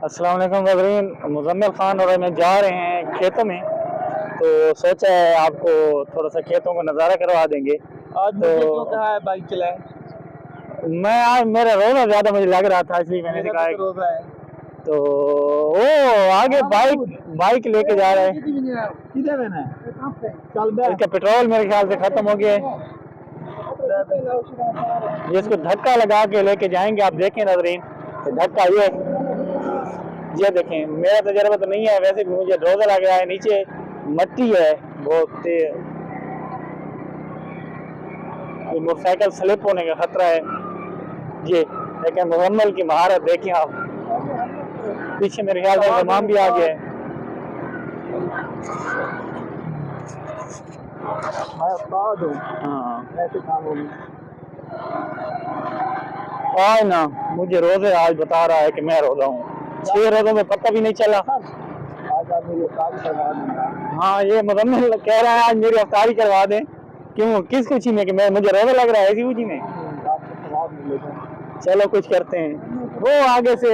अस्सलाम वालेकुम वज़ीर, मुज़म्मिल खान और मैं जा रहे हैं खेतों में, तो सोचा है आपको थोड़ा सा खेतों का नज़ारा करवा देंगे। आज मुझे क्यों कहा है बाइक चलाए? मैं आज मेरा रोज़ा ज़्यादा मुझे लग रहा था, इसलिए मैंने मेरा कहा तो रोजा है। तो वो आगे बाइक लेके जा रहा है। किधर रहना है? चल बे। इसका पेट्रोल मेरे ख्याल से ख़त्म हो गया है। ये इसको धक्का लगा के लेके जाएंगे। आप देखें नाज़रीन, धक्का ये देखें। मेरा तजर्बा तो नहीं है, वैसे भी मुझे रोज़ा लग रहा है। नीचे मट्टी है बहुत, मोटरसाइकिल स्लिप होने का खतरा है। ये लेकिन मुकम्मल की महारत देखें आप। पीछे मेरे ख्याल से इमाम भी आ गया है। आज ना मुझे रोजे आज बता रहा है कि मैं रोजा हूँ। 6 रोजों में पता भी नहीं चला। हाँ, ये मुजम्मिल कह रहा है आज मेरी अफ्तारी करवा दें। क्यों, किस खुशी में कि मुझे रोजा लग रहा है, ऐसी खुशी में? चलो कुछ करते हैं। वो आगे से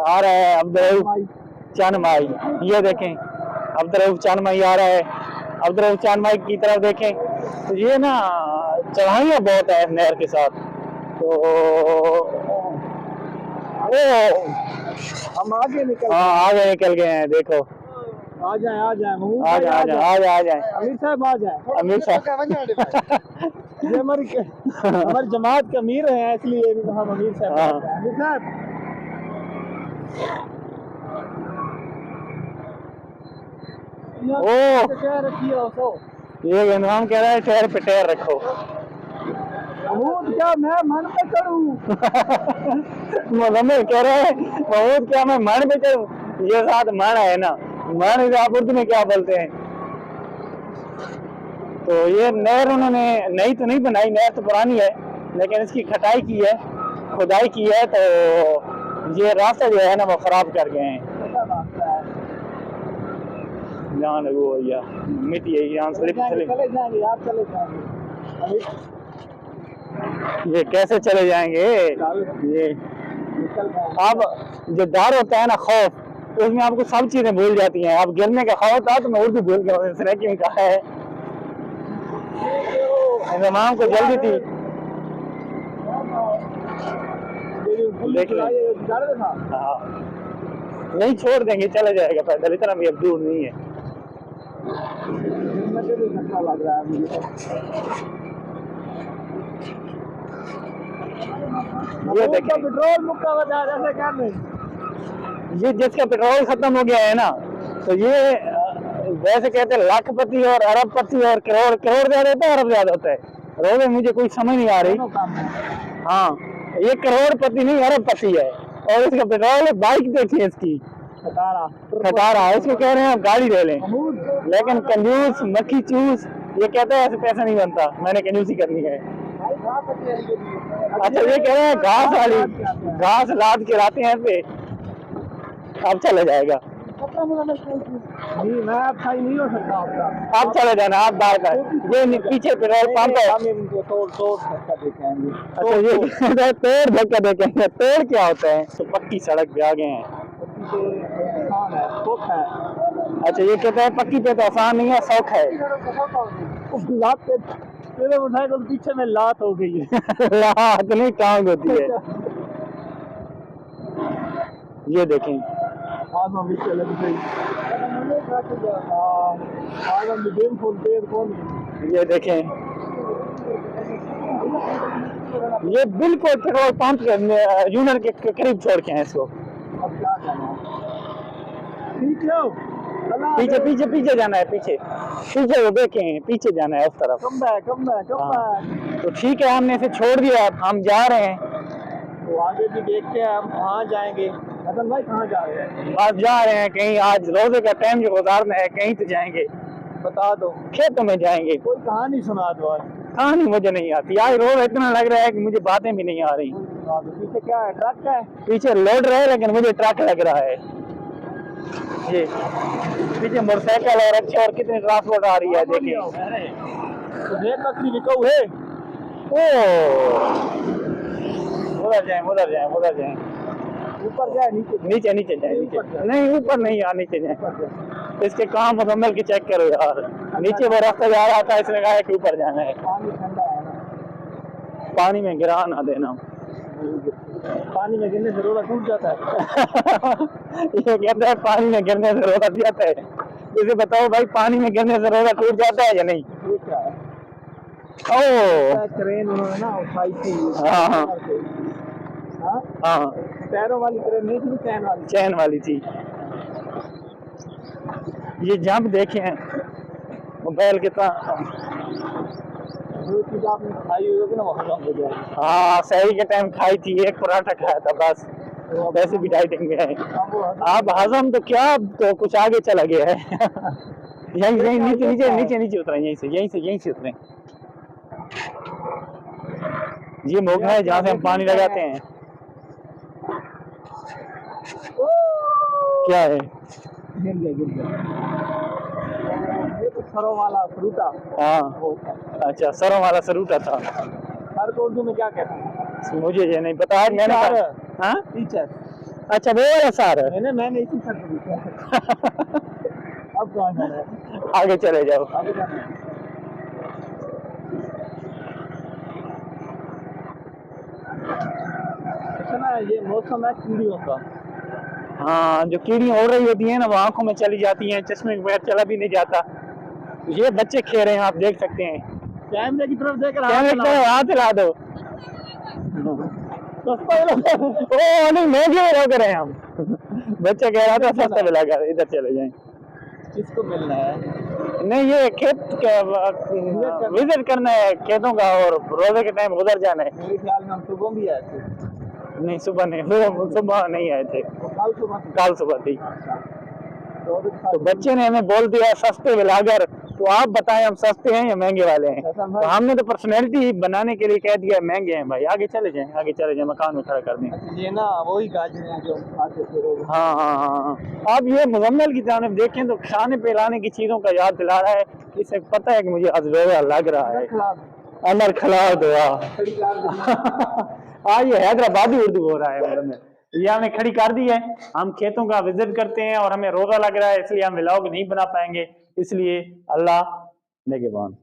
आ रहा है अब्दुल चानमाई। ये देखें, अब्दुल चानमाई आ रहा है। अब्दुल चानमाई की तरफ देखें तो ये ना चढ़ाइयाँ बहुत है नहर के साथ। तो हम आगे निकल आगे निकल गए हैं। देखो, आ जाए आ जाए अमीर साहब, आ जाए अमीर साहब। ये हमारी जमात के अमीर हैं, इसलिए हम अमीर साहब। अमीर साहब, ये इमाम कह रहा है टैर पे टैर रखो। क्या मैं मन पे चढ़ूं? मुजम्मिल कह रहे हैं महमूद क्या मैं मन पे चढ़ूं? ये साथ मन है ना, मन आप उर्दू में क्या बोलते हैं? तो ये नहर उन्होंने नई तो नहीं बनाई, नहर तो पुरानी है, लेकिन इसकी खटाई की है, खुदाई की है। तो ये रास्ता जो है ना वो खराब कर गए हैं। जहाँ वो भैया मिट्टी है, यहाँ चले जाएंगे, आप चले जाएंगे। ये कैसे चले जाएंगे? ये अब जो डर होता है ना, खौफ, उसमें आपको सब चीजें भूल जाती हैं। आप गिरने का खौफ था तो मैं उर्दू भूल गया, इसने क्यों कहा है। इमाम को जल्दी थी। देख हाँ, नहीं छोड़ देंगे, चले जाएगा पैदल, इतना भी अब दूर नहीं है। लग रहा है मुझे। ये देखिए, पेट्रोल मुक्का बता जैसे क्या नहीं। ये जिसका पेट्रोल खत्म हो गया है ना, तो ये वैसे कहते हैं लाखपति और अरबपति और करोड़ ज्यादा होता है, अरब ज्यादा होता है। रोज़े मुझे कोई समझ नहीं आ रही। हाँ, ये करोड़पति नहीं अरबपति है, और इसका पेट्रोल है। बाइक देखिए इसकी, खटारा। इसको कह रहे हैं आप गाड़ी ले लें, लेकिन कंजूस मक्खी चूस ये कहता है ऐसे पैसा नहीं बनता, मैंने कंजूसी करनी है। अच्छा, ये कह रहे हैं घास वाली, घास लाद के लाते हैं पे। अब चला जाएगा। जी, मैं अब सही नहीं हो सकता आपका। आप चले जाना, आप बाहर का। ये पीछे पेट्रोल पंप है। हम इनको तोड़ धक्का देखेंगे। अच्छा, ये तोड़ धक्का देखेंगे। तोड़ क्या होता है? तो पक्की सड़क पे आ गए हैं। अच्छा, ये कहते हैं पक्की पे तो आसान नहीं है, सौख है। लात पे उठाए तो पीछे में लात हो गई है। लात नहीं, टांग होती है। ये देखें, ये देखें, ये बिल्कुल पेट्रोल पंप यूनियन के करीब छोड़ के हैं इसको। पीछे पीछे पीछे जाना है, पीछे वो देखें, पीछे जाना है उस तरफ। तो ठीक है, हमने इसे छोड़ दिया, हम जा रहे हैं। तो आगे भी देखते हैं हम कहाँ जाएंगे। हसन भाई, कहाँ जा रहे हैं? आप जा रहे हैं कहीं? आज रोजे का टाइम जो गुजारना है, कहीं तो जाएंगे। बता दो, खेतों में जाएंगे। कोई कहानी सुना दो। आज कहानी मुझे नहीं आती आज, रोज इतना लग रहा है कि मुझे बातें भी नहीं आ रही। पीछे क्या है? ट्रक है पीछे, लोड रहा है लेकिन मुझे ट्रक लग रहा है। ये पीछे मोटरसाइकिल और अच्छी और कितनी ट्रांसपोर्ट आ रही है, देखिए। तो देख बकरी बिकाऊ है। ओ, उधर जाए। ऊपर जाए नीचे नीचे नीचे जाए, नीचे नहीं, ऊपर नहीं यार, नीचे जाए। इसके काम मुकम्मल की चेक करो यार, नीचे वो रास्ता जा रहा था, इसने कहा कि ऊपर जाना है। पानी ठंडा है ना, पानी में गिरा ना देना। पानी में गिरने से रोड़ा टूट जाता है। ये कहता है पानी में गिरने से रोड़ा टूट जाता है। इसे बताओ भाई, पानी में गिरने से रोड़ा टूट जाता है या नहीं? ये क्या है? ओ क्रेन उन्होंने ना उठाई थी। हाँ हाँ हाँ हाँ, पैरों वाली क्रेन नहीं थी, चैन वाली। चैन वाली थी। ये जंप देखे हैं मोबाइल कितना। जो चीज आपने खाई हुई होगी ना वो हजम हो जाएगी। हाँ, सही के टाइम खाई थी, एक पराठा खाया था बस, वैसे भी डाइटिंग में है। अब हजम तो क्या, अब तो कुछ आगे चला गया है। यहीं यहीं नीचे नीचे नीचे नीचे उतरे, यहीं से उतरे। ये मोगरा है जहाँ से हम पानी लगाते हैं। क्या है? गिर गया। ये तो सरों वाला फ्रूटा। हाँ अच्छा, सरों वाला सरूटा था। सर को उर्दू में क्या कहते हैं? मुझे ये नहीं पता, मैंने हाँ टीचर। अच्छा वो वाला सार है। मैंने इसी सर को पूछा। अब कहाँ जाना है? आगे चले जाओ। आगे जाना है। इतना ये मौसम है कीड़ियों का। हाँ, जो कीड़ियाँ उड़ रही होती है ना, वो आंखों में चली जाती हैं, चश्मे के बगैर चला भी नहीं जाता। ये बच्चे खेल रहे हैं, आप देख सकते हैं। कैमरे की तरफ देख कैमरे की तरफ हाथ हिला दो। ओ नहीं, महंगे में रोक रहे हैं हम। बच्चा कह रहा था सस्ता मिला कर, इधर चले जाएं। किसको मिलना है? नहीं, ये खेत विजिट करना है खेतों का, और रोजे के टाइम उधर जाना है। मेरे ख्याल में हम सुबह भी आए थे। नहीं सुबह नहीं, सुबह नहीं आए थे, कल सुबह थी। तो बच्चे ने हमें बोल दिया सस्ते मिलाकर, तो आप बताएं हम सस्ते हैं या महंगे वाले हैं? तो हमने तो पर्सनैलिटी बनाने के लिए कह दिया महंगे हैं भाई। आगे चले जाएं, मकान में खड़ा कर दें। ये ना वही गाजर हैं जो खाते थे रोज। हाँ। अब ये मुजम्मल की जानिब देखें तो खाने पिलाने की चीजों का याद दिला रहा है। इसे पता है कि मुझे आज रोजा लग रहा है। अमर खिला दो। हाँ, ये हैदराबादी उर्दू हो रहा है मतलब में। ये हमने खड़ी कर दी है। हम खेतों का विजिट करते हैं और हमें रोजा लग रहा है, इसलिए हम व्लॉग नहीं बना पाएंगे, इसलिए अल्लाह निगहबान।